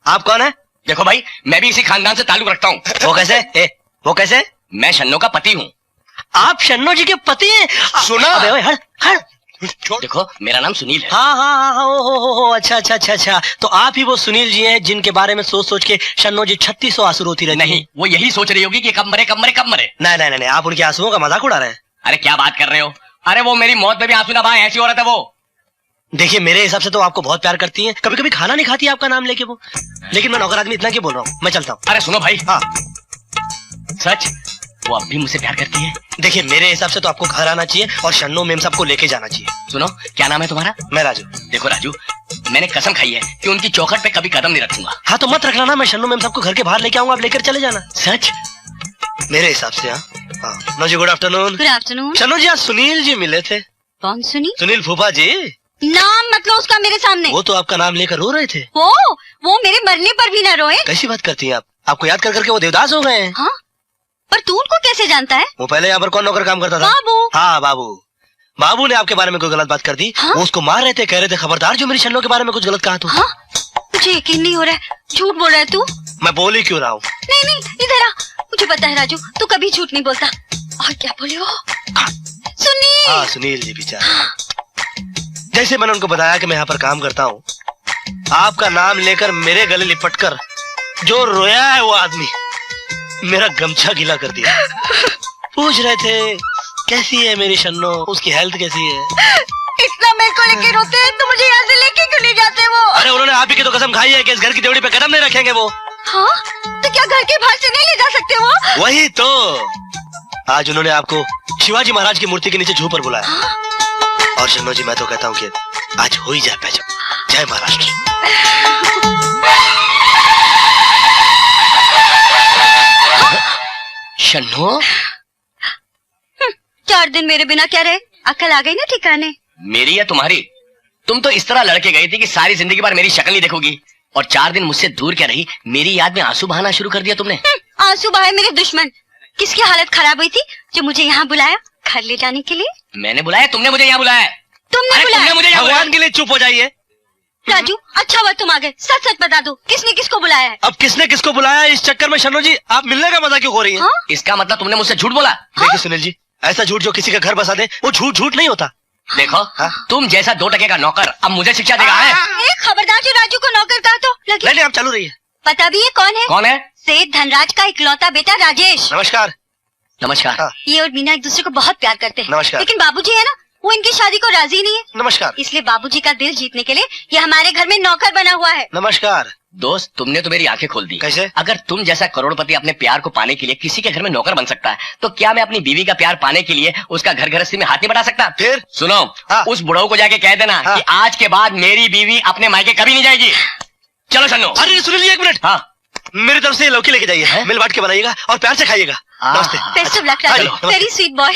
आप कौन है? देखो भाई, मैं भी इसी खानदान से ताल्लुक रखता हूँ। वो कैसे? वो कैसे? मैं शन्नो का पति हूँ। आप शन्नो जी के पति हैं? सुना? अबे ओए, हट हट। देखो, मेरा नाम सुनील है। हाँ, हो, अच्छा। तो आप ही वो सुनील जी हैं जिनके बारे में सोच सोच के शन्नो जी 3600 आंसू रोती रहती नहीं, वो यही सोच रही होगी कि कब मरे। नहीं, आप उनके आंसुओं का मजाक उड़ा रहे हैं। अरे क्या बात कर रहे हो? अरे वो मेरी मौत में भी आंसू ना बहाए, ऐसी औरत है वो। देखिए, मेरे हिसाब से तो आपको बहुत प्यार करती हैं। कभी कभी खाना नहीं खाती आपका नाम लेके वो। लेकिन मैं नौकर आदमी इतना क्यों बोल रहा हूँ, मैं चलता हूँ। अरे सुनो भाई, हाँ, सच वो अब भी मुझसे प्यार करती है? देखिए, मेरे हिसाब से तो आपको घर आना चाहिए और शन्नो मेम साहब को लेके जाना चाहिए। सुनो, क्या नाम है तुम्हारा? मैं राजू। देखो राजू, मैंने कसम खाई है कि उनकी चौखट पे कभी कदम नहीं रखूंगा। हाँ, तो मत रखना ना, मैं शन्नो मेम साहब को घर के बाहर लेके आऊंगा, आप लेकर चले जाना। सच? मेरे हिसाब से। हाँ नो जी, गुड आफ्टरनून। Good afternoon. शन्नो जी, आज सुनील जी मिले थे। कौन सुनी? सुनील फूफा जी। नाम मत लो उसका मेरे सामने। वो तो आपका नाम लेकर रो रहे थे। वो मेरे मरने पर भी ना रोए। कैसी बात करती हैं आप? आपको याद कर करके वो देवदास हो गए हैं। हाँ? पर तू उनको कैसे जानता है? वो पहले यहाँ पर कौन नौकर काम करता था? बाबू। हाँ, बाबू ने आपके बारे में कोई गलत बात कर दी। हाँ? वो उसको मार रहे थे, कह रहे थे खबरदार जो मेरी शन्नो के बारे में कुछ गलत कहा तो। हाँ? मुझे यकीन नहीं हो रहा है, झूठ बोल रहा है तू। मैं बोल ही क्यों रहा हूँ? नहीं, इधर आ। मुझे पता है राजू, तू कभी झूठ नहीं बोलता। और क्या बोले हो? सुनील। हाँ, सुनील जी बेचारे। जैसे मैंने उनको बताया कि मैं यहाँ पर काम करता हूँ, आपका नाम लेकर मेरे गले लिपट कर जो रोया है वो आदमी, मेरा गमछा गीला कर दिया। पूछ रहे थे कैसी है मेरी शन्नो, उसकी हेल्थ कैसी है। इतना मेरे को लेके रोते हैं तो मुझे यहाँ से लेके क्यों नहीं जाते वो? अरे उन्होंने आप ही की तो कसम खाई है कि इस घर की देवड़ी पे कदम नहीं रखेंगे वो। हाँ? तो क्या घर के बाहर से नहीं ले जा सकते वो? वही तो, आज उन्होंने आपको शिवाजी महाराज की मूर्ति के नीचे झूपर बुलाया। हाँ? और शन्नो जी, मैं तो कहता हूँ कि आज हो ही जाए पहचान। जय महाराष्ट्र। शन्नो, 4 दिन मेरे बिना क्या रहे? अकल आ गई ना ठिकाने? मेरी या तुम्हारी? तुम तो इस तरह लड़के गई थी कि सारी जिंदगी भर मेरी शक्ल नहीं देखोगी, और 4 दिन मुझसे दूर क्या रही, मेरी याद में आंसू बहाना शुरू कर दिया तुमने। आंसू बहाए मेरे दुश्मन। किसकी हालत खराब हुई थी जो मुझे यहाँ बुलाया घर ले जाने के लिए? मैंने बुलाया? तुमने मुझे यहाँ बुलाया? तुमने बुलाया? मुझे यहाँ बुलाया? भगवान के लिए चुप हो जाइए। राजू, अच्छा हुआ तुम आ गए। सच सच बता दो, किसने किसको बुलाया है? अब किसने किसको बुलाया, इस चक्कर में शन्नो जी आप मिलने का मजा क्यों हो रही है? हाँ? इसका मतलब तुमने मुझसे झूठ बोला? देखिए सुनील जी, ऐसा झूठ जो किसी का घर बसा दे वो झूठ नहीं होता। देखो, हाँ? तुम जैसा 2 टके का नौकर अब मुझे शिक्षा देगा है? खबरदार जो राजू को नौकर कहा तो लगी। नहीं, आप चालू रहिए। पता भी है कौन है? कौन है? सेठ धनराज का इकलौता बेटा राजेश। नमस्कार। नमस्कार। हाँ। ये और मीना एक दूसरे को बहुत प्यार करते हैं। नमस्कार। लेकिन बाबूजी है ना, वो इनकी शादी को राजी नहीं है। नमस्कार। इसलिए बाबूजी का दिल जीतने के लिए ये हमारे घर में नौकर बना हुआ है। नमस्कार। दोस्त, तुमने तो मेरी आंखें खोल दी। कैसे? अगर तुम जैसा करोड़पति अपने प्यार को पाने के लिए किसी के घर में नौकर बन सकता है, तो क्या मैं अपनी बीवी का प्यार पाने के लिए उसका घर गृहस्थी में हाथ नहीं बढ़ा सकता? फिर? सुनो, हाँ। उस बुढ़ऊ को जाके कह देना हाँ। कि आज के बाद मेरी बीवी अपने मायके कभी नहीं जाएगी। चलो शन्नो। अरे सुनील जी, 1 मिनट। हाँ, मेरी तरफ से लौकी लेके जाइए, मिल बांट के बनाइएगा और प्यार से खाइएगा। नमस्ते। Best of luck Raju, very sweet boy.